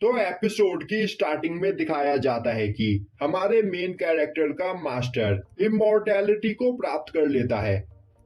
तो एपिसोड की स्टार्टिंग में दिखाया जाता है कि हमारे मेन कैरेक्टर का मास्टर इमॉर्टैलिटी को प्राप्त कर लेता है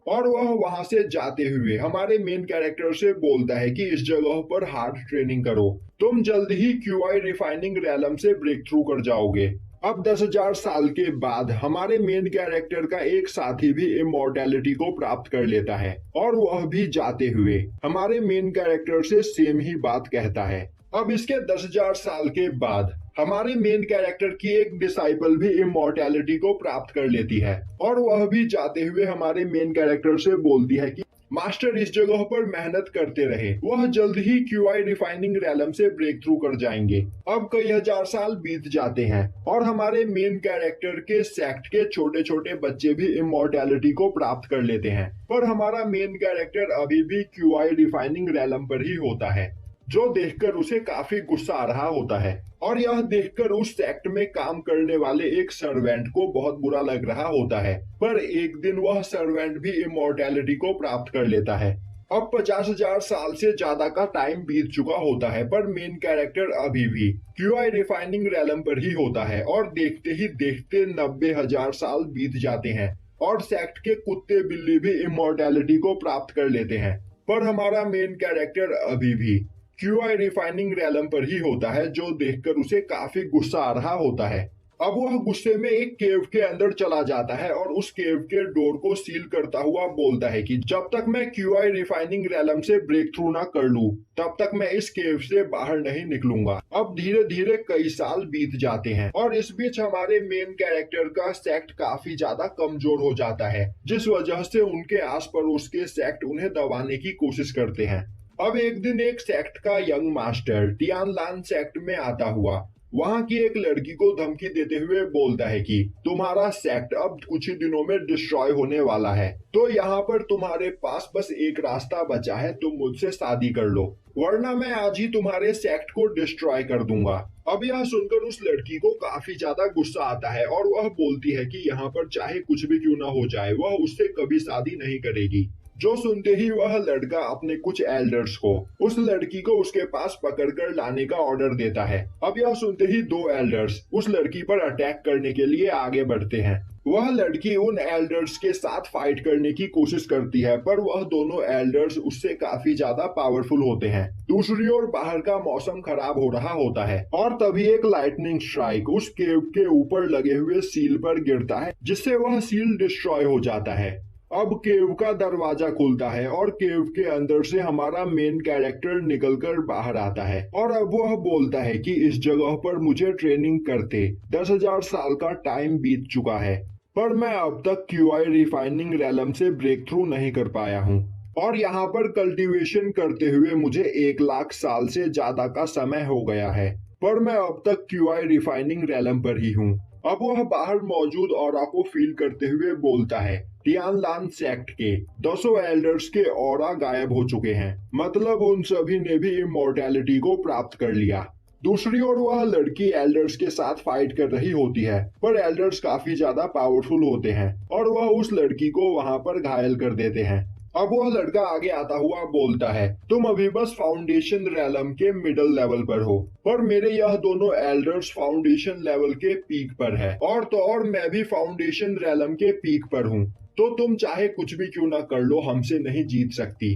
और वह वहां से जाते हुए हमारे मेन कैरेक्टर से बोलता है कि इस जगह पर हार्ड ट्रेनिंग करो, तुम जल्द ही क्यूआई रिफाइनिंग रैलम से ब्रेक थ्रू कर जाओगे। अब 10,000 साल के बाद हमारे मेन कैरेक्टर का एक साथी भी इमॉर्टैलिटी को प्राप्त कर लेता है और वह भी जाते हुए हमारे मेन कैरेक्टर से सेम ही बात कहता है। अब इसके 10,000 साल के बाद हमारे मेन कैरेक्टर की एक डिसाइपल भी इमॉर्टैलिटी को प्राप्त कर लेती है और वह भी जाते हुए हमारे मेन कैरेक्टर से बोलती है कि मास्टर इस जगह पर मेहनत करते रहे, वह जल्द ही क्यूआई रिफाइनिंग रैलम से ब्रेक थ्रू कर जाएंगे। अब कई हजार साल बीत जाते हैं और हमारे मेन कैरेक्टर के सेक्ट के छोटे छोटे बच्चे भी इमॉर्टैलिटी को प्राप्त कर लेते हैं, पर हमारा मेन कैरेक्टर अभी भी क्यूआई रिफाइनिंग रैलम पर ही होता है, जो देखकर उसे काफी गुस्सा आ रहा होता है। और यह देखकर उस सेक्ट में काम करने वाले एक सर्वेंट को बहुत बुरा लग रहा होता है, पर एक दिन वह सर्वेंट भी इमॉर्टैलिटी को प्राप्त कर लेता है। अब 50,000 साल से ज्यादा का टाइम बीत चुका होता है, पर मेन कैरेक्टर अभी भी क्यूआई रिफाइनिंग रैलम पर ही होता है और देखते ही देखते 90,000 साल बीत जाते हैं और सेक्ट के कुत्ते बिल्ली भी इमॉर्टैलिटी को प्राप्त कर लेते हैं, पर हमारा मेन कैरेक्टर अभी भी क्यूआई रिफाइनिंग रैलम पर ही होता है, जो देखकर उसे काफी गुस्सा आ रहा होता है। अब वह गुस्से में एक केव के अंदर चला जाता है और उस केव के डोर को सील करता हुआ बोलता है कि जब तक मैं क्यूआई रिफाइनिंग रैलम से ब्रेक थ्रू ना कर लूं, तब तक मैं इस केव से बाहर नहीं निकलूंगा। अब धीरे धीरे कई साल बीत जाते हैं और इस बीच हमारे मेन कैरेक्टर का सेक्ट काफी ज्यादा कमजोर हो जाता है, जिस वजह से उनके आस पड़ोस के सेक्ट उन्हें दबाने की कोशिश करते हैं। अब एक दिन एक सेक्ट का यंग मास्टर टियानलान सेक्ट में आता हुआ वहां की एक लड़की को धमकी देते हुए बोलता है कि तुम्हारा सेक्ट अब कुछ ही दिनों में डिस्ट्रॉय होने वाला है, तो यहाँ पर तुम्हारे पास बस एक रास्ता बचा है, तुम मुझसे शादी कर लो, वरना मैं आज ही तुम्हारे सेक्ट को डिस्ट्रॉय कर दूंगा। अब यह सुनकर उस लड़की को काफी ज्यादा गुस्सा आता है और वह बोलती है कि यहाँ पर चाहे कुछ भी क्यों ना हो जाए, वह उससे कभी शादी नहीं करेगी। जो सुनते ही वह लड़का अपने कुछ एल्डर्स को उस लड़की को उसके पास पकड़कर लाने का ऑर्डर देता है। अब यह सुनते ही दो एल्डर्स उस लड़की पर अटैक करने के लिए आगे बढ़ते हैं। वह लड़की उन एल्डर्स के साथ फाइट करने की कोशिश करती है, पर वह दोनों एल्डर्स उससे काफी ज्यादा पावरफुल होते हैं। दूसरी ओर बाहर का मौसम खराब हो रहा होता है और तभी एक लाइटनिंग स्ट्राइक उस केव के ऊपर लगे हुए सील पर गिरता है, जिससे वह सील डिस्ट्रॉय हो जाता है। अब केव का दरवाजा खुलता है और केव के अंदर से हमारा मेन कैरेक्टर निकलकर बाहर आता है और अब वह बोलता है कि इस जगह पर मुझे ट्रेनिंग करते 10,000 साल का टाइम बीत चुका है, पर मैं अब तक क्यूआई रिफाइनिंग रैलम से ब्रेक थ्रू नहीं कर पाया हूँ और यहाँ पर कल्टीवेशन करते हुए मुझे 1,00,000 साल से ज्यादा का समय हो गया है, पर मैं अब तक क्यूआई रिफाइनिंग रैलम पर ही हूँ। अब वह बाहर मौजूद ऑरा को फील करते हुए बोलता है टियानलान सेक्ट के 200 एल्डर्स के ऑरा गायब हो चुके हैं, मतलब उन सभी ने भी इमॉर्टैलिटी को प्राप्त कर लिया। दूसरी ओर वह लड़की एल्डर्स के साथ फाइट कर रही होती है, पर एल्डर्स काफी ज्यादा पावरफुल होते हैं और वह उस लड़की को वहां पर घायल कर देते हैं। अब वह लड़का आगे आता हुआ बोलता है तुम अभी बस फाउंडेशन रैलम के मिडल लेवल पर हो, पर मेरे यह दोनों एल्डर्स फाउंडेशन लेवल के पीक पर है और तो और मैं भी फाउंडेशन रैलम के पीक पर हूँ, तो तुम चाहे कुछ भी क्यों ना कर लो, हमसे नहीं जीत सकती,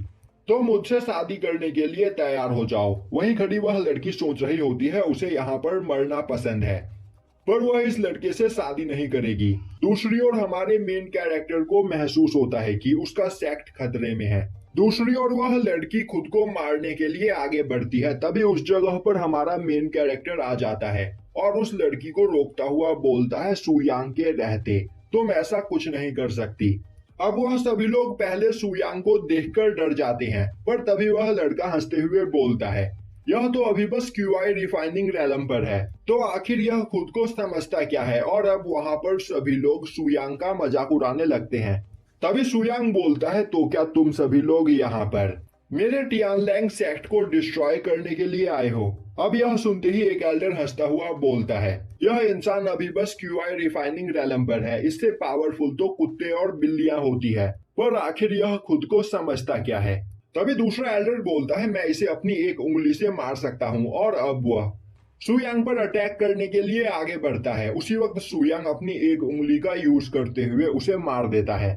तो मुझसे शादी करने के लिए तैयार हो जाओ। वहीं खड़ी वह लड़की सोच रही होती है उसे यहाँ पर मरना पसंद है, पर वह इस लड़के से शादी नहीं करेगी। दूसरी ओर हमारे मेन कैरेक्टर को महसूस होता है कि उसका सेक्ट खतरे में है। दूसरी ओर वह लड़की खुद को मारने के लिए आगे बढ़ती है, तभी उस जगह पर हमारा मेन कैरेक्टर आ जाता है और उस लड़की को रोकता हुआ बोलता है सुयांग के रहते तुम ऐसा कुछ नहीं कर सकती। अब वह सभी लोग पहले सुयांग को देखकर डर जाते हैं, पर तभी वह लड़का हंसते हुए बोलता है यह तो अभी बस क्यूआई रिफाइनिंग रैलम पर है, तो आखिर यह खुद को समझता क्या है। और अब वहां पर सभी लोग सुयांग का मजाक उड़ाने लगते हैं। तभी सुयांग बोलता है तो क्या तुम सभी लोग यहाँ पर मेरे टियानलैंग सेक्ट को डिस्ट्रॉय करने के लिए आए हो? अब यह सुनते ही एक एल्डर हंसता हुआ बोलता है यह इंसान अभी बस क्यूआई रिफाइनिंग रैलम पर है, इससे पावरफुल तो कुत्ते और बिल्लियां होती है, पर आखिर यह खुद को समझता क्या है। तभी दूसरा एल्डर बोलता है मैं इसे अपनी एक उंगली से मार सकता हूँ और अब वह सुयांग पर अटैक करने के लिए आगे बढ़ता है। उसी वक्त सुयांग अपनी एक उंगली का यूज करते हुए उसे मार देता है।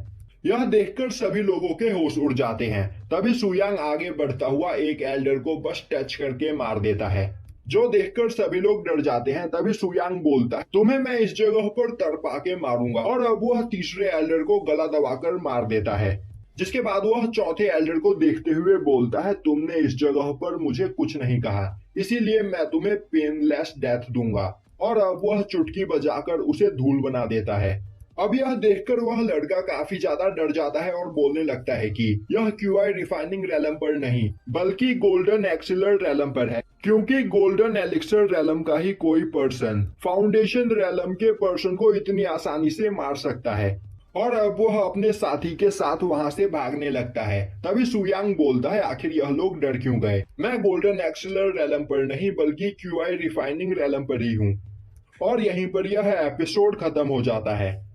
यह देखकर सभी लोगों के होश उड़ जाते हैं। तभी सुयांग आगे बढ़ता हुआ एक एल्डर को बस टच करके मार देता है, जो देखकर सभी लोग डर जाते हैं। तभी सुयांग बोलता है, तुम्हें मैं इस जगह पर तड़पा के मारूंगा। और अब वह तीसरे एल्डर को गला दबाकर मार देता है। जिसके बाद वह चौथे एल्डर को देखते हुए बोलता है, तुमने इस जगह पर मुझे कुछ नहीं कहा, इसीलिए मैं तुम्हें पेनलेस डेथ दूंगा। और अब वह चुटकी बजाकर उसे धूल बना देता है। अब यह देखकर वह लड़का काफी ज्यादा डर जाता है और बोलने लगता है कि यह क्यूआई रिफाइनिंग रैलम पर नहीं बल्कि गोल्डन एक्सिलर रैलम पर है, क्योंकि गोल्डन एलिक्सर रैलम का ही कोई पर्सन फाउंडेशन रैलम के पर्सन को इतनी आसानी से मार सकता है। और अब वह अपने साथी के साथ वहां से भागने लगता है। तभी सुयांग बोलता है, आखिर यह लोग डर क्यों गए? मैं गोल्डन एक्सिलर रैलम पर नहीं बल्कि क्यूआई रिफाइनिंग रैलम पर ही हूँ। और यहीं पर यह एपिसोड खत्म हो जाता है।